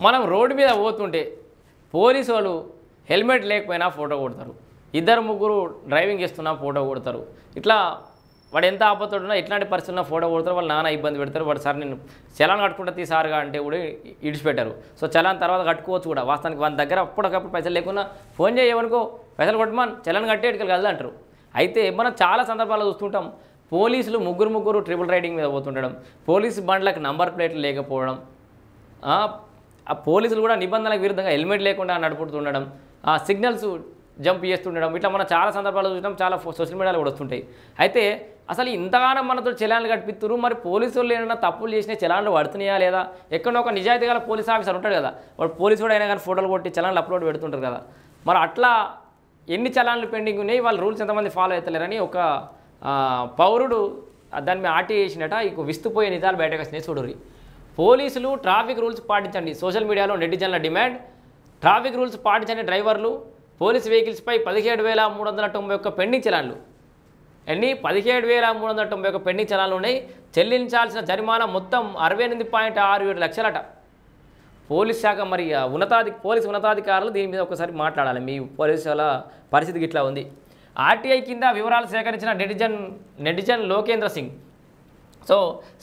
మనం రోడ్డు మీద పోతుంటే పోలీసు వాళ్ళు హెల్మెట్ లేకపోయినా ఫోటో కొడతారు, ఇద్దరు ముగ్గురు డ్రైవింగ్ చేస్తున్నా ఫోటో కొడతారు. ఇట్లా వాడు ఎంత ఆపత్తున్నా ఎట్లాంటి పరిస్థితుల్లో ఫోటో కొడతారు, వాళ్ళు నానా ఇబ్బంది పెడతారు. వాడు సార్ నేను చలాన్ కట్టుకుంటా తీసారుగా అంటే కూడా ఇడిచిపెట్టారు. సో చలాన్ తర్వాత కట్టుకోవచ్చు కూడా. వాస్తవానికి వాళ్ళ దగ్గర అప్పటికప్పుడు పైసలు లేకున్నా ఫోన్ చేయమనుకో, పైసలు కొట్టమని చలాన్ కట్టే ఇటుకలు కదలు అంటారు. అయితే మనం చాలా సందర్భాల్లో చూస్తుంటాం, పోలీసులు ముగ్గురు ట్రిపుల్ రైడింగ్ మీద పోతుండడం, పోలీసు బండ్లకు నంబర్ ప్లేట్లు లేకపోవడం, ఆ పోలీసులు కూడా నిబంధనలకు విరుద్ధంగా హెల్మెట్ లేకుండా నడుపుతుండడం, సిగ్నల్స్ జంప్ చేస్తుండడం, ఇట్లా మనం చాలా సందర్భాలు చూసినాం. చాలా సోషల్ మీడియాలో కూడా వస్తుంటాయి. అయితే అసలు ఇంతగానో మనతో చలాన్లు కట్టిస్తున్నారు, మరి పోలీసులు ఏమైనా తప్పులు చేసిన చలాన్లు పడుతున్నాయా లేదా? ఎక్కడో ఒక నిజాయితీ గల పోలీస్ ఆఫీసర్ ఉంటాడు కదా, వాడు పోలీసు కూడా అయినా కానీ ఫోటోలు కొట్టి చలాన్లు అప్లోడ్ పెడుతుంటారు కదా. మరి అట్లా ఎన్ని చలాన్లు పెండింగ్ ఉన్నాయి, వాళ్ళ రూల్స్ ఎంతమంది ఫాలో అవుతలేరని ఒక పౌరుడు దాని మీద ఆర్టీ చేసినట ఇక విస్తుపోయే నిజాలు బయటకు వచ్చినాయి. చూడుర్రి, పోలీసులు ట్రాఫిక్ రూల్స్ పాటించండి. సోషల్ మీడియాలో నెటిజన్ల డిమాండ్. ట్రాఫిక్ రూల్స్ పాటించండి డ్రైవర్లు. పోలీస్ వెహికల్స్పై 17,391 పెండింగ్ చలాన్లు. ఎన్ని 17,391 పెండింగ్ చలాన్లు ఉన్నాయి. చెల్లించాల్సిన జరిమానా మొత్తం 68.67 లక్షలట. పోలీస్ శాఖ మరి పోలీసు ఉన్నతాధికారులు దీని మీద ఒకసారి మాట్లాడాలి. మీ పోలీసుల పరిస్థితికి ఇట్లా ఉంది. ఆర్టీఐ కింద వివరాలు సేకరించిన నెటిజన్ లోకేంద్ర సింగ్. సో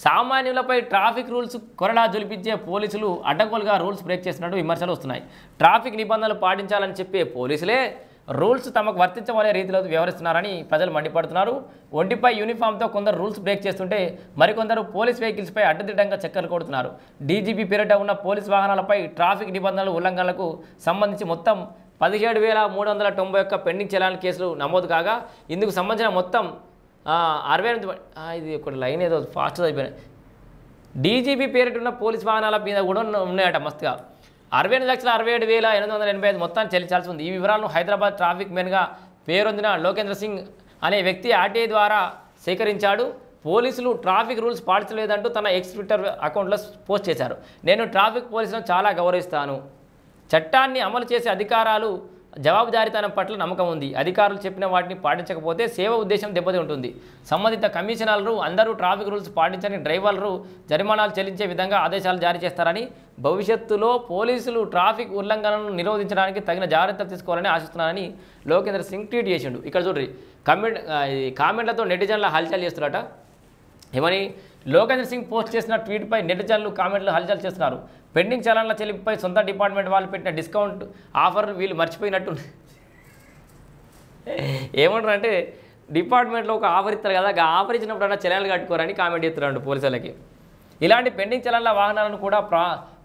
సామాన్యులపై ట్రాఫిక్ రూల్స్ కొరడా జొలిపించే పోలీసులు అడ్డగోలుగా రూల్స్ బ్రేక్ చేస్తున్నట్టు విమర్శలు వస్తున్నాయి. ట్రాఫిక్ నిబంధనలు పాటించాలని చెప్పే పోలీసులే రూల్స్ తమకు వర్తించబడే రీతిలో వ్యవహరిస్తున్నారని ప్రజలు మండిపడుతున్నారు. ఒంటిపై యూనిఫామ్తో కొందరు రూల్స్ బ్రేక్ చేస్తుంటే మరికొందరు పోలీస్ వెహికల్స్పై అడ్డదిడ్డంగా చక్కర్లు కొడుతున్నారు. డీజీపీ పేరిట ఉన్న పోలీస్ వాహనాలపై ట్రాఫిక్ నిబంధనల ఉల్లంఘనలకు సంబంధించి మొత్తం 17,391 పెండింగ్ చలాన్ కేసులు నమోదు కాగా ఇందుకు సంబంధించిన మొత్తం 68 ఇది ఒక లైన్ ఏదో ఫాస్ట్ అయిపోయినాయి. డీజీపీ పేరిట ఉన్న పోలీస్ వాహనాల మీద కూడా ఉన్నాయట మస్తుగా. 68,67,885 మొత్తాన్ని చెల్లించాల్సి ఉంది. ఈ వివరాలను హైదరాబాద్ ట్రాఫిక్ మెన్గా పేరొందిన లోకేంద్ర సింగ్ అనే వ్యక్తి ఆర్టీఐ ద్వారా సేకరించాడు. పోలీసులు ట్రాఫిక్ రూల్స్ పాటించలేదంటూ తన ఎక్స్ ట్విట్టర్ అకౌంట్లో పోస్ట్ చేశారు. నేను ట్రాఫిక్ పోలీసులను చాలా గౌరవిస్తాను. చట్టాన్ని అమలు చేసే అధికారాలు జవాబుదారీతనం పట్ల నమ్మకం ఉంది. అధికారులు చెప్పిన వాటిని పాటించకపోతే సేవ ఉద్దేశం దెబ్బతి ఉంటుంది. సంబంధిత కమిషనర్లు అందరూ ట్రాఫిక్ రూల్స్ పాటించని డ్రైవర్లు జరిమానాలు చెల్లించే విధంగా ఆదేశాలు జారీ చేస్తారని, భవిష్యత్తులో పోలీసులు ట్రాఫిక్ ఉల్లంఘనలను నిరోధించడానికి తగిన జాగ్రత్తలు తీసుకోవాలని ఆశిస్తున్నారని లోకేంద్ర సింగ్ ట్వీట్ చేసిండు. ఇక్కడ చూడ్రి, కామెంట్లతో నెటిజన్ల హల్చల్ చేస్తున్నారట. ఏమని? లోకేంద్ర సింగ్ పోస్ట్ చేసిన ట్వీట్పై నెటిజన్లు కామెంట్లు హల్చల్ చేస్తున్నారు. పెండింగ్ చలాన్ల చెల్లింపుపై సొంత డిపార్ట్మెంట్ వాళ్ళు పెట్టిన డిస్కౌంట్ ఆఫర్ వీళ్ళు మర్చిపోయినట్టు. ఏమంటారు అంటే, డిపార్ట్మెంట్లో ఒక ఆఫర్ ఇస్తారు కదా, ఆ ఆఫర్ ఇచ్చినప్పుడు చలాన్లు కట్టుకోరని కామెంట్ చేస్తున్నాడు పోలీసులకి. ఇలాంటి పెండింగ్ చలాన్ల వాహనాలను కూడా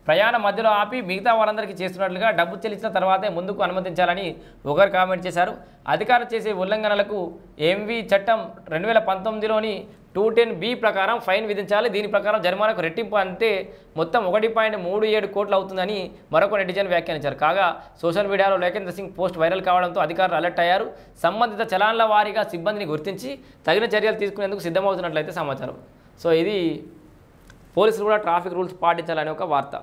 ప్రయాణ మధ్యలో ఆపి మిగతా వారందరికీ చేస్తున్నట్లుగా డబ్బు చెల్లించిన తర్వాతే ముందుకు అనుమతించాలని ఒకరు కామెంట్ చేశారు. అధికారులు చేసే ఉల్లంఘనలకు ఎంవి చట్టం 2019లోని 210B ప్రకారం ఫైన్ విధించాలి. దీని ప్రకారం జరిమానాకు రెట్టింపు అంటే మొత్తం 1.37 కోట్లు అవుతుందని మరొక నెటిజన్ వ్యాఖ్యానించారు. కాగా సోషల్ మీడియాలో లోకేంద్ర సింగ్ పోస్ట్ వైరల్ కావడంతో అధికారులు అలర్ట్ అయ్యారు. సంబంధిత చలాన్ల వారీగా సిబ్బందిని గుర్తించి తగిన చర్యలు తీసుకునేందుకు సిద్ధమవుతున్నట్లయితే సమాచారం. సో ఇది పోలీసులు కూడా ట్రాఫిక్ రూల్స్ పాటించాలనే ఒక వార్త.